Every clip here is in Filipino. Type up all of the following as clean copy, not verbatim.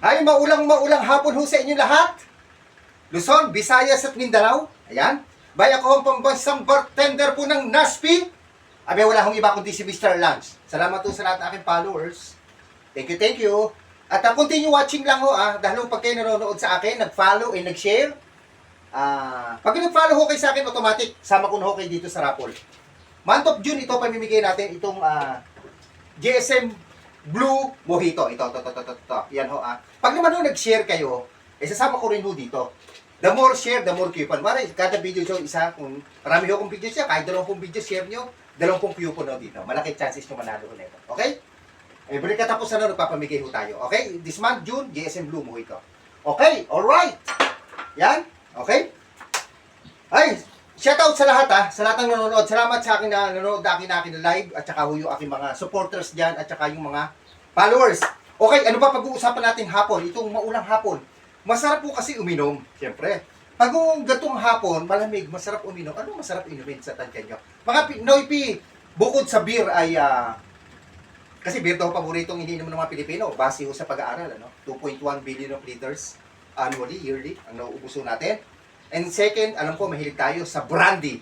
Ay, maulang hapon ho sa inyo lahat. Luzon, Visayas at Mindanao. Ayan. Bay ako ang pambansang bartender po ng Naspi. Abe, wala akong iba kundi si Mr. Lance. Salamat po sa lahat ng aking followers. Thank you, thank you. At continue watching lang ho dahil pag kayo nanonood sa akin, nag-follow and nag-share. Pag nag-follow ho kayo sa akin, automatic, sama ko na ho kayo dito sa raffle. Month of June, ito pamimigay natin itong GSM Blue Mojito. Ito. Yan ho Pag naman ho nag-share kayo, sasama ko rin ho dito. The more share, the more coupon. Mara, kada video nyo, isa, kung marami ho kong video siya, kahit 20 video share nyo, 20 coupon ho dito. Malaki chances nyo manalo ho nito. Okay? Every katapusan na nagpapamigay ho tayo. Okay? This month, June, GSM Blue Mojito. Okay? Alright! Yan? Okay? Ay, shoutout sa lahat sa lahat ng nanonood. Salamat sa akin na nanonood akin na live at saka yung aking mga supporters diyan at saka yung mga followers. Okay, ano ba pag-uusapan natin hapon? Itong maulang hapon. Masarap po kasi uminom, siyempre. Pag gatong hapon, malamig, masarap uminom. Ano masarap inumin sa tansya nyo? Mga Pinoy P, bukod sa beer ay kasi beer daw paboritong iniinom ng mga Pilipino base ho sa pag-aaral, 2.1 billion of liters annually, yearly ang nauubuso natin. And second, alam ko, mahilig tayo sa brandy.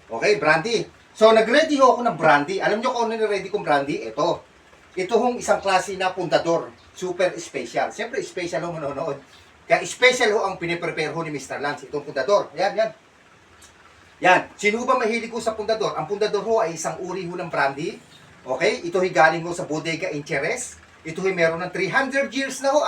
Okay, brandy. So, nag-ready ho ako ng brandy. Alam nyo kung ano na-ready kong brandy? Ito. Ito hong isang klase na Puntador. Super special. Siyempre, special ho manonood. Kaya special ho ang piniprepare ho ni Mr. Lance. Itong Puntador. Yan. Yan. Sino ba mahilig ho sa Puntador? Ang Puntador ho ay isang uri ho ng brandy. Okay? Ito ay galing ho sa Bodega Incheres. Ito ay meron ng 300 years na ho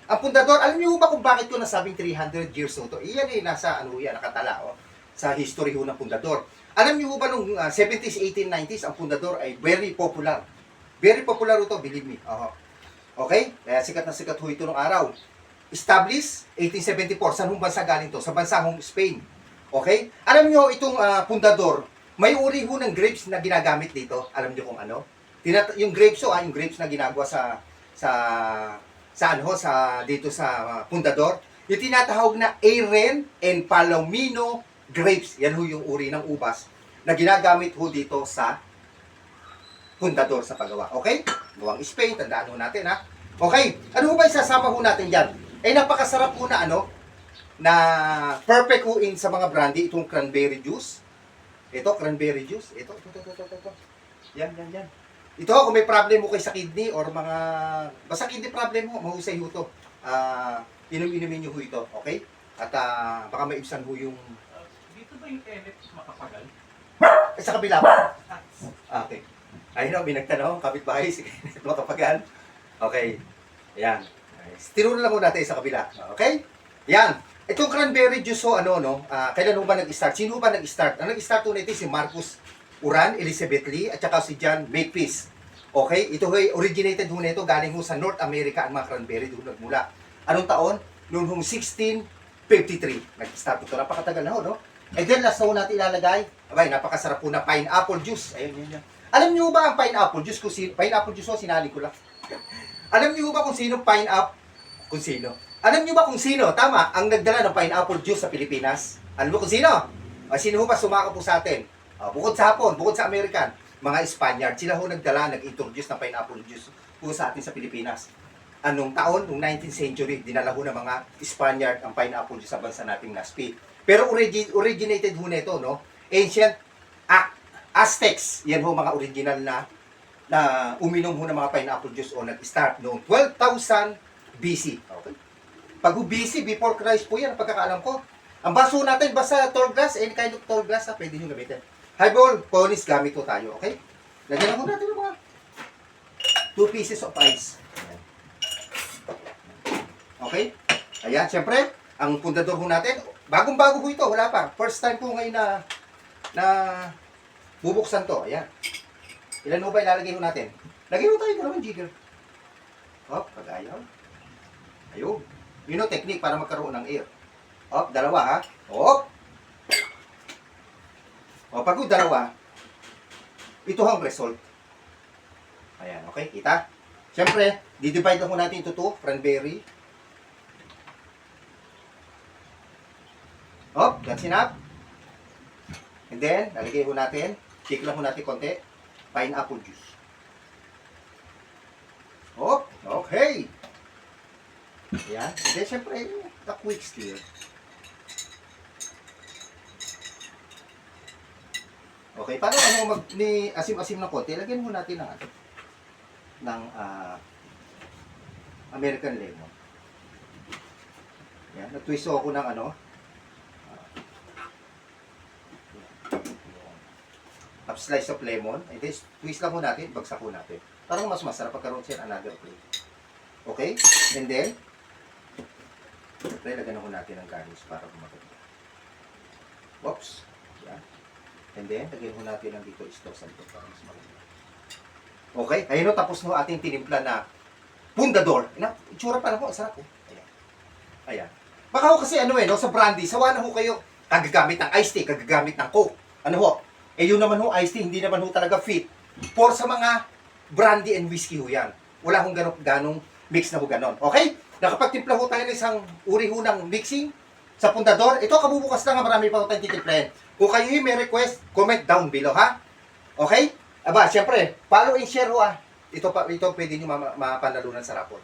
Ang Puntador, alam niyo ba kung bakit ko nasabing 300 years ho to? Iyan nasa nakatala sa history ho ng Puntador. Alam niyo ba nung 70s, 1890s, ang Puntador ay very popular. Very popular ho to, believe me. Okay? Kaya sikat na sikat ho ito nung araw. Established 1874. Saan hong bansa galing to? Sa bansa hong Spain. Okay? Alam niyo itong Puntador, may uri ho ng grapes na ginagamit dito. Alam niyo kung ano? Yung grapes yung grapes na ginagawa dito sa Puntador, yung tinatawag na Aren and Palomino grapes. Yan ho yung uri ng ubas na ginagamit ho dito sa Puntador sa paggawa. Okay? Gawang Spain, tandaan ho natin Okay, ano ho ba isasama ho natin dyan? Napakasarap ho na perfect ho in sa mga brandy, itong cranberry juice. Ito, cranberry juice. Ito. Yan. Ito, kung may problem mo kayo sa kidney or basta kidney problem mo, mahusay ho ito. Inumin nyo ho ito, okay? At baka maibsan ho yung... dito ba yung edit makapagal? Sa kabila pa. Okay. Ayun may nagtanong, kapitbahay, si Kenneth makapagal. Okay. Ayan. Tinuro lang ho natin sa kabila. Okay? Ayan. Itong cranberry juice kailan ho ba nag-start? Sino ba nag-start? Ang nag-start ho nito si Marcus Uran, Elizabeth Lee, at saka si John Makepeace. Okay? Ito originated ho nito galing ho sa North America ang mga cranberry doon nagmula. Anong taon? Noong 1653. Nag-start ito. Napakatagal na ho, no? And then, last na ho natin ilalagay. Abay, napakasarap po na pineapple juice. Ayun. Alam niyo ba ang pineapple juice? Pineapple juice sinali ko lang. Alam niyo ba kung sino Alam niyo ba kung sino? Tama, ang nagdala ng pineapple juice sa Pilipinas. Alam mo kung sino? Sino ba sumaka po sa atin? Bukod sa Hapon, bukod sa American, mga Spaniard, sila ho nag-introduce ng pineapple juice po sa atin sa Pilipinas. Anong taon? Noong 19th century, dinala ho ng mga Spaniard ang pineapple juice sa bansa nating Naspi. Pero originated ho nito, Ancient Aztecs, yan ho mga original na uminom ho ng mga pineapple juice o nag-start noong 12,000 BC. Okay? Pag BC, before Christ po yan, ang pagkakaalam ko. Ang baso natin, basta tall glass, any kind of tall glass, pwede nyo gamitin. Highball, Conis, gamit po tayo, okay? Lagyan lang natin ng mga 2 pieces of ice. Okay? Ayan, syempre, ang Puntador ho natin, bagong-bago ho ito, wala pa. First time po ngayon na bubuksan to. Ayan. Ilan ho ba ilalagay ho natin? Lagyan ho tayo ito naman, jigger. Pag-ayaw. Ayun. Yun o, technique para magkaroon ng air. Dalawa pag dalawa, ito ang result. Ayan, okay, kita? Siyempre, di-divide ho natin ito cranberry. That's enough. And then, lalagay ho natin, shake lang ho natin konti, pineapple juice. Okay. Ayan. And then, syempre, the quick stir. Okay, paano ni asim-asim ng konti? Lagyan mo natin ng American lemon. Yan, nag-twist ako ng half slice of lemon. And then, twist lang po natin, bagsak po natin. Parang mas masarap pagkaroon siya another plate. Okay? And then, lagyan ako natin ng garnish para kumaganda. Oops. Yan. And then, lagyan ko natin ng dito store salto para mas maganda. Okay? Ayun o, tapos no ating tinimpla na pundador. Itsura pa lang ko, sarap po. Ayan. Ayan. Baka ho kasi sa brandy, sawa na ho kayo kagagamit ng iced tea, kagagamit ng coke. Ano ho? Yun naman ho, iced tea, hindi naman ho talaga fit. For sa mga brandy and whiskey ho yan. Wala hong ganong mix na ho ganon. Okay? Nakapagtimpla ho tayo ng isang uri ho ng mixing sa pundador. Ito, kabubukas lang, marami pa ho tayong titimplahin. Kung kayo may request, comment down below, ha? Okay? Aba, syempre, follow and share ho, Ito pwede nyo mapanalunan sa rapon.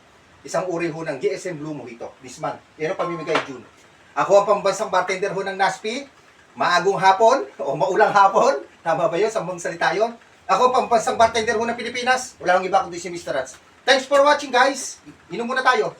Isang uri ho ng GSM Blue Mojito. This month. Yan ang pamimigay June. Ako ang pambansang bartender ho ng NASPI. Maagong hapon o maulang hapon. Tama ba yun? Sambang salita yun. Ako ang pambansang bartender ho ng Pilipinas. Wala akong iba kundi si Mr. Rats. Thanks for watching, guys. Inom muna tayo.